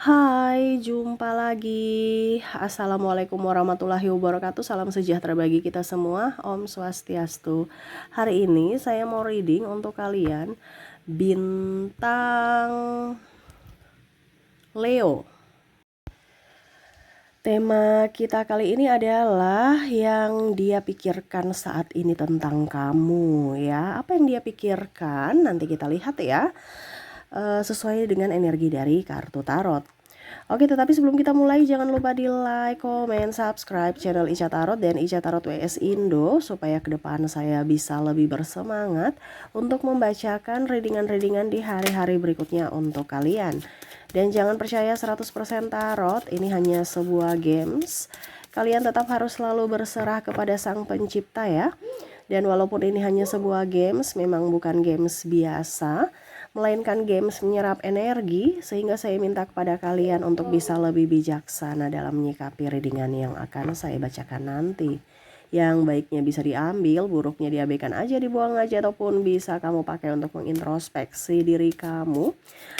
Hai, jumpa lagi. Assalamualaikum warahmatullahi wabarakatuh. Salam sejahtera bagi kita semua. Om Swastiastu. Hari ini saya mau reading untuk kalian bintang Leo. Tema kita kali ini adalah yang dia pikirkan saat ini tentang kamu ya. Apa yang dia pikirkan? Nanti kita lihat ya. Sesuai dengan energi dari kartu tarot. Oke, tetapi sebelum kita mulai jangan lupa di like, komen, subscribe channel Ica Tarot dan Ica Tarot WS Indo supaya ke depan saya bisa lebih bersemangat untuk membacakan readingan-readingan di hari-hari berikutnya untuk kalian. Dan jangan percaya 100% tarot, ini hanya sebuah games. Kalian tetap harus selalu berserah kepada Sang Pencipta ya. Dan walaupun ini hanya sebuah games, memang bukan games biasa, melainkan games menyerap energi, sehingga saya minta kepada kalian untuk bisa lebih bijaksana dalam menyikapi readingan yang akan saya bacakan nanti. Yang baiknya bisa diambil, buruknya diabaikan aja, dibuang aja, ataupun bisa kamu pakai untuk mengintrospeksi diri kamu,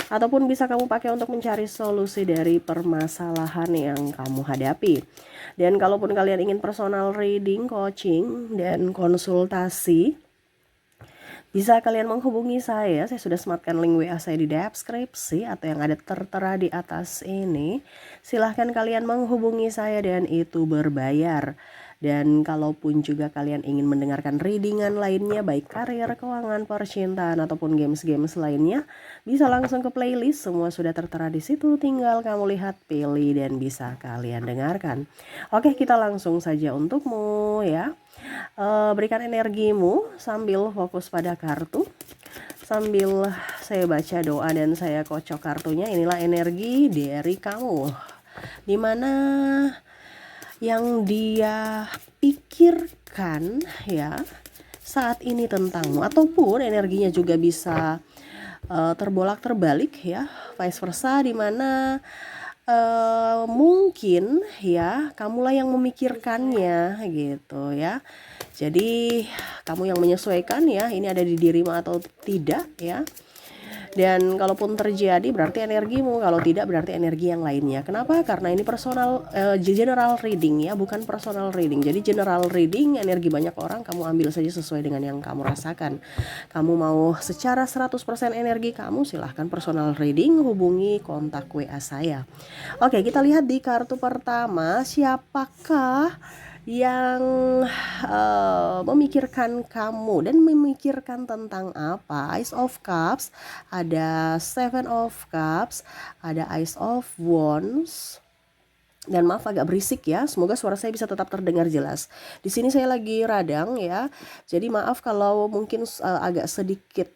ataupun bisa kamu pakai untuk mencari solusi dari permasalahan yang kamu hadapi. Dan kalaupun kalian ingin personal reading, coaching, dan konsultasi, bisa kalian menghubungi saya sudah sematkan link WA saya di deskripsi atau yang ada tertera di atas ini. Silahkan kalian menghubungi saya dan itu berbayar. Dan kalaupun juga kalian ingin mendengarkan readingan lainnya, baik karir, keuangan, percintaan, ataupun games-games lainnya, bisa langsung ke playlist, semua sudah tertera di situ, tinggal kamu lihat, pilih, dan bisa kalian dengarkan. Oke, kita langsung saja untukmu ya. Berikan energimu sambil fokus pada kartu. Sambil saya baca doa dan saya kocok kartunya, inilah energi dari kamu. Dimana yang dia pikirkan ya saat ini tentangmu, ataupun energinya juga bisa terbolak terbalik ya, vice versa, dimana mungkin ya kamulah yang memikirkannya gitu ya. Jadi kamu yang menyesuaikan ya, ini ada di dirimu atau tidak ya. Dan kalaupun terjadi berarti energimu, kalau tidak berarti energi yang lainnya. Kenapa? Karena ini personal general reading ya, bukan personal reading. Jadi general reading, energi banyak orang, kamu ambil saja sesuai dengan yang kamu rasakan. Kamu mau secara 100% energi kamu, silahkan personal reading, hubungi kontak WA saya. Oke, kita lihat di kartu pertama, siapakah yang memikirkan kamu dan memikirkan tentang apa. Ace of Cups, ada Seven of Cups, ada Ace of Wands. Dan maaf agak berisik ya, semoga suara saya bisa tetap terdengar jelas. Di sini saya lagi radang ya, jadi maaf kalau mungkin agak sedikit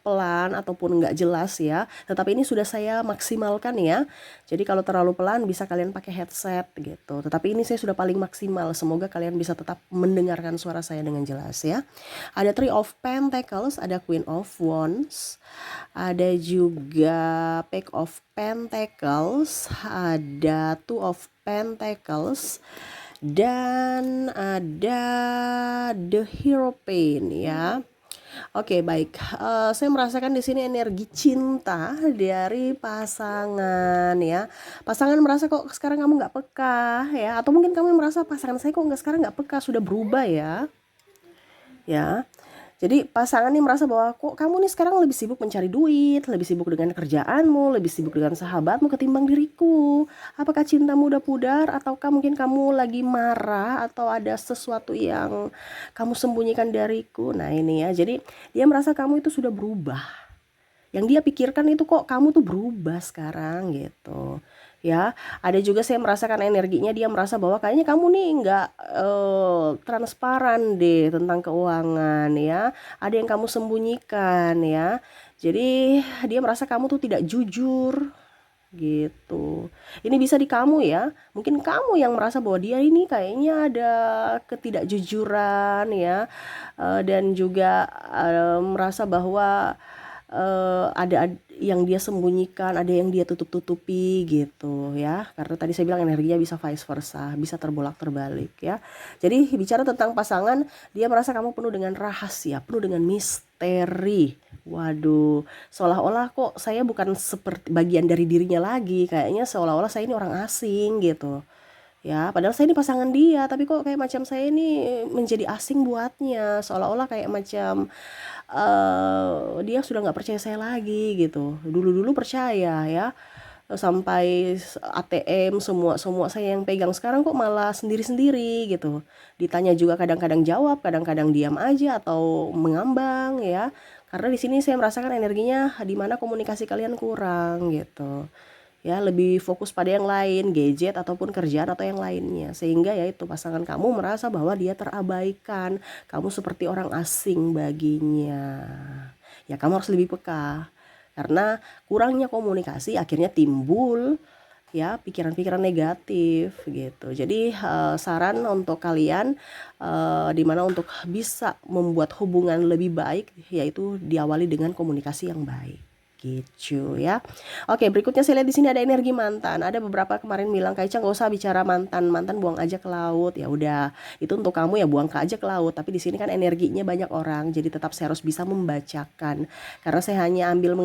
pelan ataupun nggak jelas ya. Tetapi ini sudah saya maksimalkan ya. Jadi kalau terlalu pelan bisa kalian pakai headset gitu. Tetapi ini saya sudah paling maksimal. Semoga kalian bisa tetap mendengarkan suara saya dengan jelas ya. Ada Three of Pentacles, ada Queen of Wands, ada juga Pack of Pentacles, ada Two of Pentacles, dan ada The Hierophant ya. Oke, baik. Saya merasakan di sini energi cinta dari pasangan ya. Pasangan merasa kok sekarang kamu nggak peka ya, atau mungkin kamu merasa pasangan saya kok sekarang nggak peka, sudah berubah ya. Ya. Jadi pasangan nih merasa bahwa kok kamu nih sekarang lebih sibuk mencari duit, lebih sibuk dengan kerjaanmu, lebih sibuk dengan sahabatmu ketimbang diriku. Apakah cintamu udah pudar, ataukah mungkin kamu lagi marah atau ada sesuatu yang kamu sembunyikan dariku? Nah ini ya, jadi dia merasa kamu itu sudah berubah. Yang dia pikirkan itu kok kamu tuh berubah sekarang gitu. Ya, ada juga saya merasakan energinya, dia merasa bahwa kayaknya kamu nih nggak transparan deh tentang keuangan ya. Ada yang kamu sembunyikan ya. Jadi dia merasa kamu tuh tidak jujur gitu. Ini bisa di kamu ya. Mungkin kamu yang merasa bahwa dia ini kayaknya ada ketidakjujuran ya. Dan juga merasa bahwa ada yang dia sembunyikan, ada yang dia tutup-tutupi gitu ya. Karena tadi saya bilang energinya bisa vice versa, bisa terbolak terbalik ya. Jadi bicara tentang pasangan, dia merasa kamu penuh dengan rahasia, penuh dengan misteri. Waduh, seolah-olah kok saya bukan seperti bagian dari dirinya lagi, kayaknya seolah-olah saya ini orang asing gitu. Ya, padahal saya ini pasangan dia, tapi kok kayak macam saya ini menjadi asing buatnya, seolah-olah kayak macam dia sudah nggak percaya saya lagi gitu. Dulu-dulu percaya ya, sampai ATM semua semua saya yang pegang, sekarang kok malah sendiri-sendiri gitu. Ditanya juga kadang-kadang jawab, kadang-kadang diam aja atau mengambang ya. Karena di sini saya merasakan energinya di mana komunikasi kalian kurang gitu. Ya, lebih fokus pada yang lain, gadget ataupun kerjaan atau yang lainnya. Sehingga ya itu pasangan kamu merasa bahwa dia terabaikan, kamu seperti orang asing baginya. Ya, kamu harus lebih peka. Karena kurangnya komunikasi akhirnya timbul ya pikiran-pikiran negatif gitu. Jadi saran untuk kalian dimana untuk bisa membuat hubungan lebih baik yaitu diawali dengan komunikasi yang baik gitu ya. Oke, berikutnya saya lihat di sini ada energi mantan. Ada beberapa kemarin bilang Kak Ica nggak usah bicara mantan, mantan buang aja ke laut. Ya udah, itu untuk kamu ya buang ke aja ke laut. Tapi di sini kan energinya banyak orang, jadi tetap saya harus bisa membacakan. Karena saya hanya ambil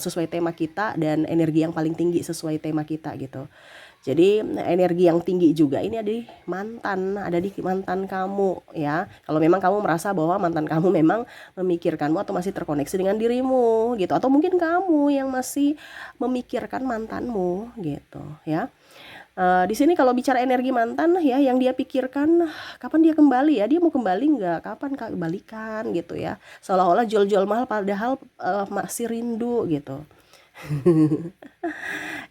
sesuai tema kita dan energi yang paling tinggi sesuai tema kita gitu. Jadi energi yang tinggi juga ini ada di mantan kamu ya. Kalau memang kamu merasa bahwa mantan kamu memang memikirkanmu atau masih terkoneksi dengan dirimu gitu, atau mungkin kamu yang masih memikirkan mantanmu gitu ya. Di sini kalau bicara energi mantan ya, yang dia pikirkan kapan dia kembali ya, dia mau kembali nggak, kapan Kak balikan gitu ya. Seolah-olah jual-jual mahal padahal masih rindu gitu.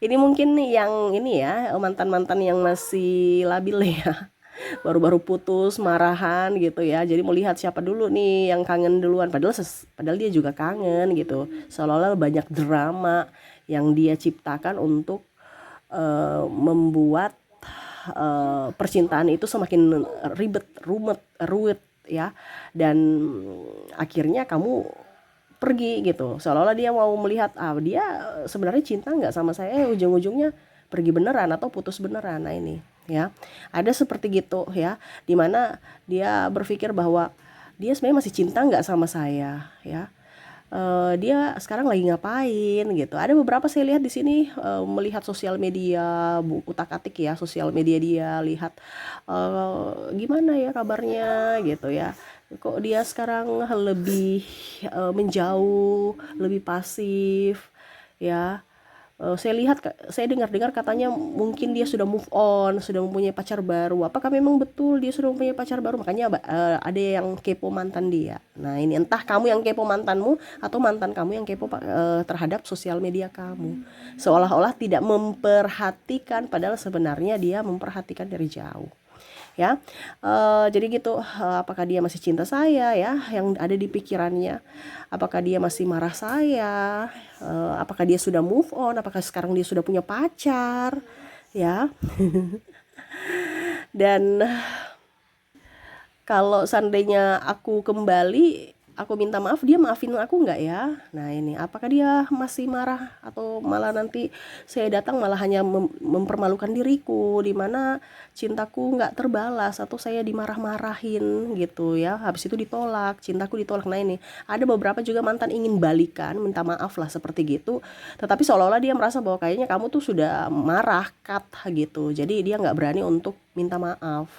Ini mungkin yang ini ya, mantan-mantan yang masih labil ya. Baru-baru putus, marahan gitu ya. Jadi mau lihat siapa dulu nih yang kangen duluan. Padahal dia juga kangen gitu. Seolah-olah banyak drama yang dia ciptakan untuk membuat percintaan itu semakin ribet, ruwet ya. Dan akhirnya kamu pergi gitu, seolah-olah dia mau melihat dia sebenarnya cinta nggak sama saya, ujung-ujungnya pergi beneran atau putus beneran. Nah ini ya, ada seperti gitu ya, dimana dia berpikir bahwa dia sebenarnya masih cinta nggak sama saya ya. Dia sekarang lagi ngapain gitu. Ada beberapa saya lihat di sini melihat sosial media, utak-atik ya sosial media, dia lihat gimana ya kabarnya gitu ya. Kok dia sekarang lebih menjauh, lebih pasif ya. Saya dengar-dengar katanya mungkin dia sudah move on, sudah mempunyai pacar baru. Apakah memang betul dia sudah mempunyai pacar baru? Makanya ada yang kepo mantan dia. Nah ini entah kamu yang kepo mantanmu atau mantan kamu yang kepo terhadap sosial media kamu. Seolah-olah tidak memperhatikan, padahal sebenarnya dia memperhatikan dari jauh. Ya, jadi gitu. Apakah dia masih cinta saya ya, yang ada di pikirannya? Apakah dia masih marah saya? Apakah dia sudah move on? Apakah sekarang dia sudah punya pacar? Ya, dan kalau seandainya aku kembali, aku minta maaf, dia maafin aku nggak ya? Nah ini, apakah dia masih marah atau malah nanti saya datang malah hanya mempermalukan diriku, dimana cintaku nggak terbalas atau saya dimarah-marahin gitu ya. Habis itu ditolak, cintaku ditolak. Nah ini, ada beberapa juga mantan ingin balikan, minta maaf lah seperti gitu. Tetapi seolah-olah dia merasa bahwa kayaknya kamu tuh sudah marah, cut gitu. Jadi dia nggak berani untuk minta maaf.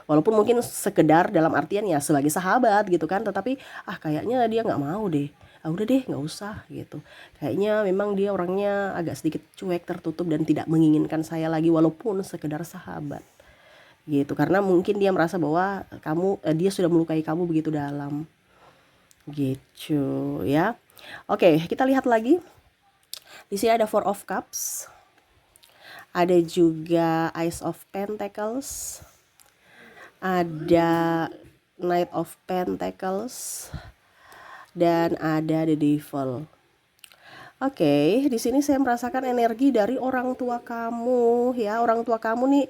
Walaupun mungkin sekedar dalam artian ya sebagai sahabat gitu kan, tetapi kayaknya dia nggak mau deh, udah deh nggak usah gitu. Kayaknya memang dia orangnya agak sedikit cuek, tertutup dan tidak menginginkan saya lagi walaupun sekedar sahabat gitu. Karena mungkin dia merasa bahwa dia sudah melukai kamu begitu dalam gitu ya. Oke, kita lihat lagi. Di sini ada Four of Cups, ada juga Ace of Pentacles, ada Knight of Pentacles, dan ada The Devil. Oke, di sini saya merasakan energi dari orang tua kamu ya. Orang tua kamu nih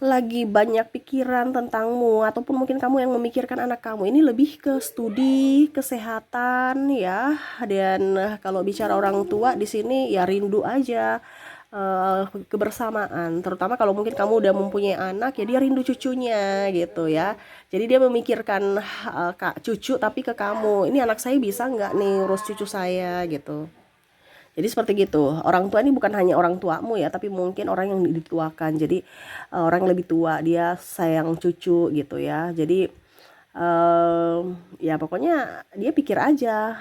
lagi banyak pikiran tentangmu, ataupun mungkin kamu yang memikirkan anak kamu. Ini lebih ke studi, kesehatan ya. Dan kalau bicara orang tua di sini ya rindu aja. kebersamaan. Terutama kalau mungkin kamu udah mempunyai anak ya, dia rindu cucunya gitu ya. Jadi dia memikirkan cucu tapi ke kamu. Ini anak saya bisa nggak nih urus cucu saya gitu. Jadi seperti gitu. Orang tua ini bukan hanya orang tuamu ya, tapi mungkin orang yang dituakan. Jadi orang yang lebih tua dia sayang cucu gitu ya. Jadi ya pokoknya dia pikir aja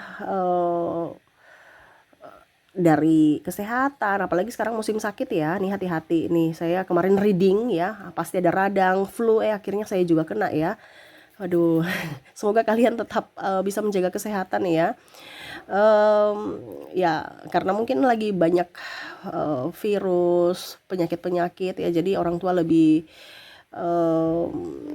dari kesehatan, apalagi sekarang musim sakit ya. Nih hati-hati nih. Saya kemarin reading ya, pasti ada radang, flu, akhirnya saya juga kena ya. Waduh, semoga kalian tetap bisa menjaga kesehatan ya. Ya karena mungkin lagi banyak virus, penyakit-penyakit ya, jadi orang tua lebih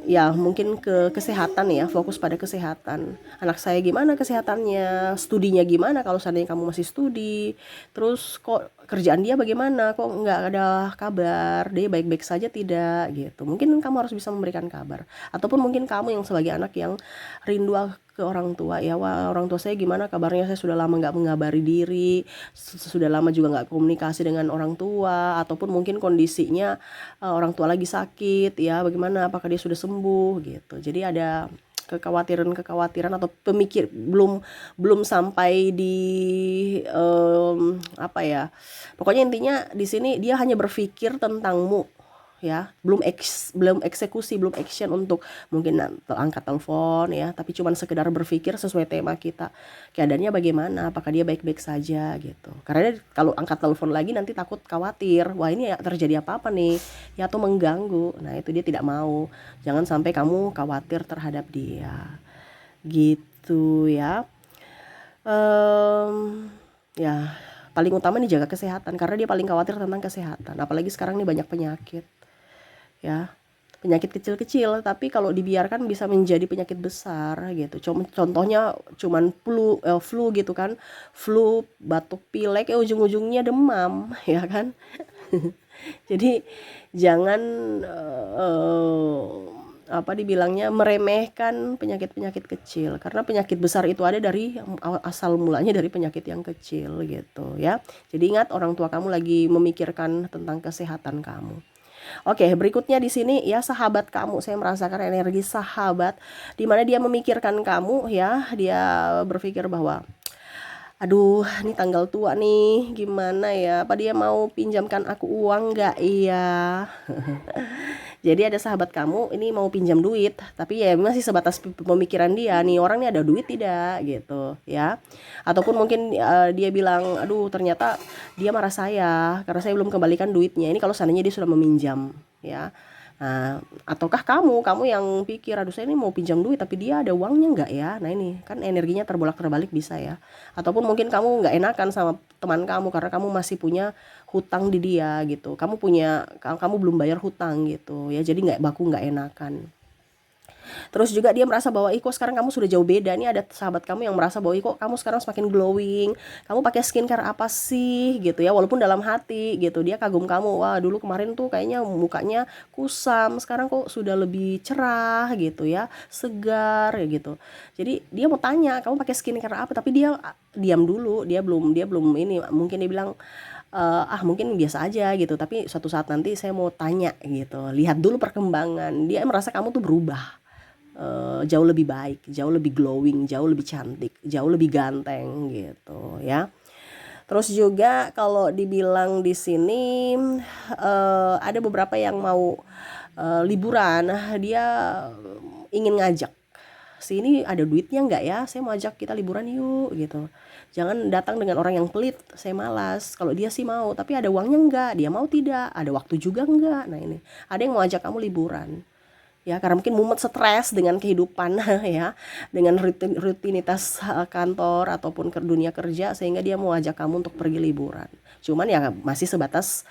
ya mungkin ke kesehatan ya, fokus pada kesehatan. Anak saya gimana kesehatannya, studinya gimana kalau seandainya kamu masih studi, terus kok kerjaan dia bagaimana, kok nggak ada kabar, dia baik-baik saja tidak gitu. Mungkin kamu harus bisa memberikan kabar. Ataupun mungkin kamu yang sebagai anak yang rindu ke orang tua ya, wah orang tua saya gimana kabarnya, saya sudah lama nggak mengabari diri, sudah lama juga nggak komunikasi dengan orang tua, ataupun mungkin kondisinya orang tua lagi sakit ya, bagaimana, apakah dia sudah sembuh gitu. Jadi ada kekhawatiran atau pemikir belum belum sampai di apa ya, pokoknya intinya di sini dia hanya berpikir tentangmu ya, belum eksekusi, belum action untuk mungkin angkat telepon ya, tapi cuman sekedar berpikir sesuai tema kita, keadaannya bagaimana, apakah dia baik-baik saja gitu. Karena dia, kalau angkat telepon lagi nanti takut khawatir, wah ini ya terjadi apa-apa nih ya, atau mengganggu. Nah itu dia tidak mau, jangan sampai kamu khawatir terhadap dia gitu ya. Ya paling utama nih jaga kesehatan, karena dia paling khawatir tentang kesehatan, apalagi sekarang nih banyak penyakit ya, penyakit kecil-kecil tapi kalau dibiarkan bisa menjadi penyakit besar gitu. Contohnya cuman flu gitu kan, flu, batuk pilek, ujung-ujungnya demam ya kan. Jadi jangan apa dibilangnya, meremehkan penyakit-penyakit kecil, karena penyakit besar itu ada dari asal mulanya dari penyakit yang kecil gitu ya. Jadi ingat, orang tua kamu lagi memikirkan tentang kesehatan kamu. Oke, berikutnya di sini ya, sahabat kamu. Saya merasakan energi sahabat di mana dia memikirkan kamu ya. Dia berpikir bahwa aduh, ini tanggal tua nih, gimana ya? Apa dia mau pinjamkan aku uang nggak? Iya. Jadi ada sahabat kamu ini mau pinjam duit, tapi ya masih sebatas pemikiran dia, nih orang nih ada duit tidak gitu ya. Ataupun mungkin dia bilang, aduh ternyata dia marah saya karena saya belum kembalikan duitnya. Ini kalau seandainya dia sudah meminjam ya. Nah, ataukah kamu yang pikir, aduh saya ini mau pinjam duit tapi dia ada uangnya nggak ya. Nah ini kan energinya terbolak-terbalik bisa ya. Ataupun mungkin kamu nggak enakan sama teman kamu karena kamu masih punya hutang di dia gitu. Kamu belum bayar hutang gitu ya, jadi nggak enakan. Terus juga dia merasa bahwa kok sekarang kamu sudah jauh beda. Ini ada sahabat kamu yang merasa bahwa kok kamu sekarang semakin glowing, kamu pakai skincare apa sih gitu ya, walaupun dalam hati gitu dia kagum kamu, wah dulu kemarin tuh kayaknya mukanya kusam, sekarang kok sudah lebih cerah gitu ya, segar ya gitu. Jadi dia mau tanya kamu pakai skincare apa, tapi dia diam dulu, dia belum ini, mungkin dia bilang mungkin biasa aja gitu, tapi suatu saat nanti saya mau tanya gitu, lihat dulu perkembangan. Dia merasa kamu tuh berubah, jauh lebih baik, jauh lebih glowing, jauh lebih cantik, jauh lebih ganteng gitu ya. Terus juga kalau dibilang di sini ada beberapa yang mau liburan, dia ingin ngajak, sini ada duitnya nggak ya, saya mau ajak kita liburan yuk gitu. Jangan datang dengan orang yang pelit, saya malas. Kalau dia sih mau, tapi ada uangnya nggak, dia mau tidak, ada waktu juga nggak. Nah ini ada yang mau ajak kamu liburan ya, karena mungkin mumet stres dengan kehidupan ya, dengan rutinitas kantor ataupun ke dunia kerja, sehingga dia mau ajak kamu untuk pergi liburan. Cuman ya masih sebatas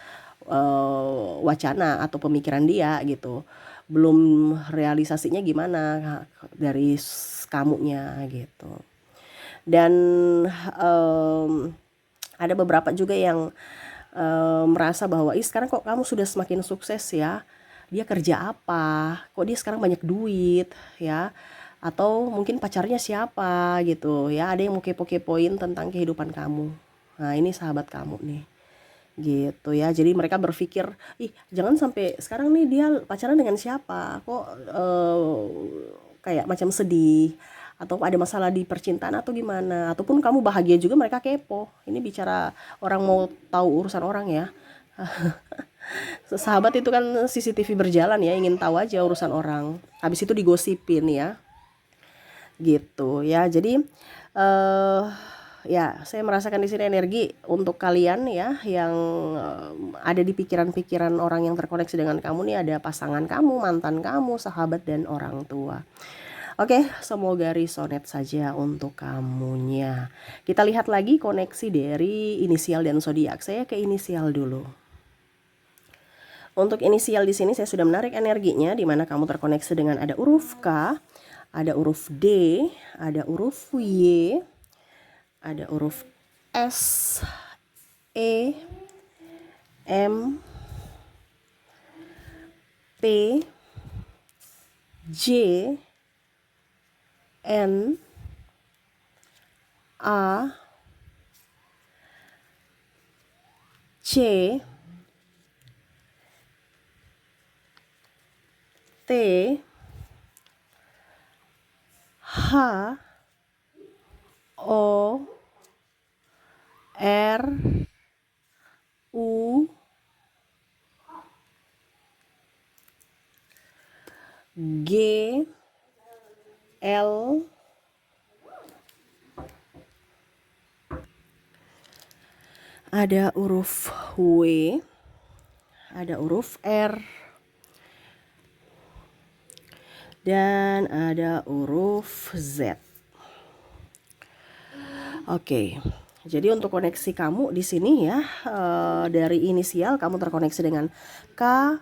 wacana atau pemikiran dia gitu, belum realisasinya gimana dari kamunya gitu. Dan ada beberapa juga yang merasa bahwa sekarang kok kamu sudah semakin sukses ya, dia kerja apa, kok dia sekarang banyak duit ya, atau mungkin pacarnya siapa gitu ya. Ada yang mau kepo-kepoin tentang kehidupan kamu. Nah ini sahabat kamu nih gitu ya. Jadi mereka berpikir, ih jangan sampai sekarang nih dia pacaran dengan siapa, kok kayak macam sedih, atau ada masalah di percintaan atau gimana, ataupun kamu bahagia juga mereka kepo. Ini bicara orang mau tahu urusan orang ya. Sahabat itu kan CCTV berjalan ya, ingin tahu aja urusan orang. Habis itu digosipin ya, gitu ya. Jadi eh ya, saya merasakan di sini energi untuk kalian ya yang ada di pikiran-pikiran orang yang terkoneksi dengan kamu nih, ada pasangan kamu, mantan kamu, sahabat dan orang tua. Oke, semoga resonate saja untuk kamunya. Kita lihat lagi koneksi dari inisial dan zodiak. Saya ke inisial dulu. Untuk inisial di sini saya sudah menarik energinya, di mana kamu terkoneksi dengan ada huruf K, ada huruf D, ada huruf Y, ada huruf S, E, M, P, J, N, A, C, T, H, O, R, U, G, L, ada huruf W, ada huruf R, dan ada huruf Z. Oke. Jadi untuk koneksi kamu di sini ya, dari inisial kamu terkoneksi dengan K,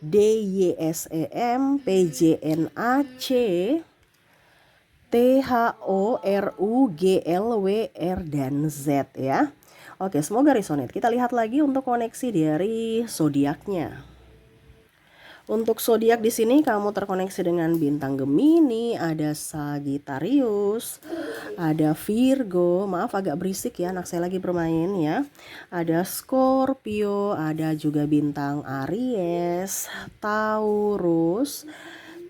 D, Y, S, E, M, P, J, N, A, C, T, H, O, R, U, G, L, W, R, dan Z ya. Oke, semoga resonate. Kita lihat lagi untuk koneksi dari zodiaknya. Untuk zodiak di sini kamu terkoneksi dengan bintang Gemini, ada Sagittarius, ada Virgo. Maaf agak berisik ya, anak saya lagi bermain ya. Ada Scorpio, ada juga bintang Aries, Taurus,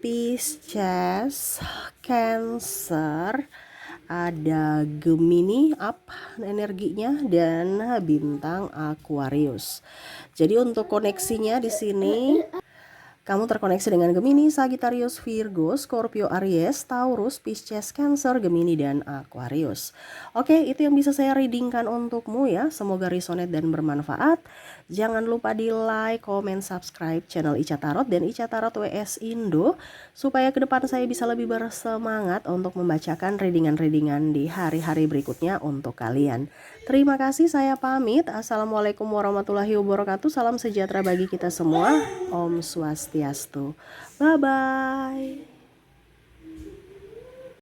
Pisces, Cancer, ada Gemini up energinya, dan bintang Aquarius. Jadi untuk koneksinya di sini kamu terkoneksi dengan Gemini, Sagittarius, Virgo, Scorpio, Aries, Taurus, Pisces, Cancer, Gemini, dan Aquarius. Oke, itu yang bisa saya readingkan untukmu ya. Semoga resonate dan bermanfaat. Jangan lupa di like, comment, subscribe channel Ica Tarot dan Ica Tarot WS Indo, supaya ke depan saya bisa lebih bersemangat untuk membacakan readingan-readingan di hari-hari berikutnya untuk kalian. Terima kasih, saya pamit. Assalamualaikum warahmatullahi wabarakatuh. Salam sejahtera bagi kita semua. Om Swastiastu. Bye-bye.